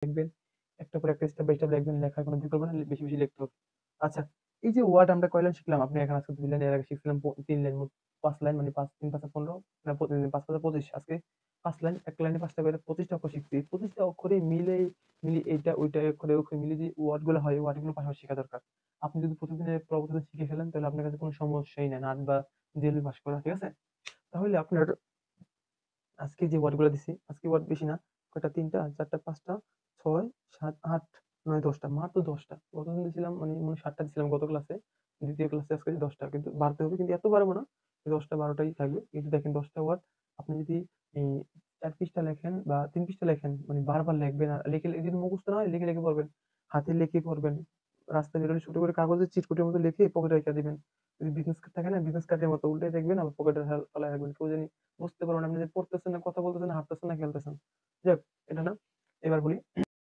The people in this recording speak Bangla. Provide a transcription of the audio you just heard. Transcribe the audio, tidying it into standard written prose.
লিখবেন, একটা পর একটা স্টেপ বাই স্টেপ লিখবেন, লেখার কোনো বিকল্প না, বেশি বেশি লিখতে হবে। আচ্ছা, এই যে ওয়ার্ড আমরা কয় লাইন শিখলাম, আপনি এখন আজকে 2 লাইন, এর আগে শিখছিলাম 3 লাইন, মোট 5 লাইন, মানে 5 3 5 15 না 5 5 25, আজকে 5 লাইন, এক লাইনে 5টা করে 25টা অক্ষর শিখছি। 25টা অক্ষরে মিলে এইটা ওইটা অক্ষরে অক্ষরে মিলে যে ওয়ার্ড গুলো হয়, ওয়ার্ড গুলো পাশাপাশি শেখা দরকার। আপনি যদি প্রতিদিনের প্রতিদিন শিখে ফেলেন, তাহলে আপনার কাছে কোনো সমস্যাই নাই নাট বা জেএলবি পাস করা, ঠিক আছে? তাহলে আপনার আজকে যে ওয়ার্ড গুলো দিছি, আজকে ওয়ার্ড বেশি না, কয়টা, 3টা 4টা 5টা 6 7 8 9 10টা, মাত্র 10টা। গতদিন দিছিলাম, মানে 7টা দিছিলাম গত ক্লাসে, দ্বিতীয় ক্লাসে আজকে 10টা, কিন্তু বাড়তে হবে, কিন্তু এত বাড়বো না, 10টা 12টাই থাকবে। কিন্তু দেখেন 10টা ওয়ার্ড আপনি যদি এই 4 পৃষ্ঠা লেখেন বা 3 পৃষ্ঠা লেখেন, মানে বারবার লিখবেন, আর লিখে লিখে যদি মুখস্থ না হয়, লিখে লিখে পড়বেন, হাতে লিখে পড়বেন, রাস্তায় বেরোলে ছোট করে কাগজে চিরকুটের মতো লিখে পকেটে রেখে দিবেন। যদি বিজনেস কার্ড থাকে না, বিজনেস কার্ডের মতো উল্টে দেখবেন, আবার পকেটে ফেলায় রাখবেন, কেউ জানি বুঝতে পারবেন আপনি যে পড়তেছেন না, কথা বলতেছেন না, হাঁটতেছেন না, খেলতেছেন। যাক, এটা না, এবার বলি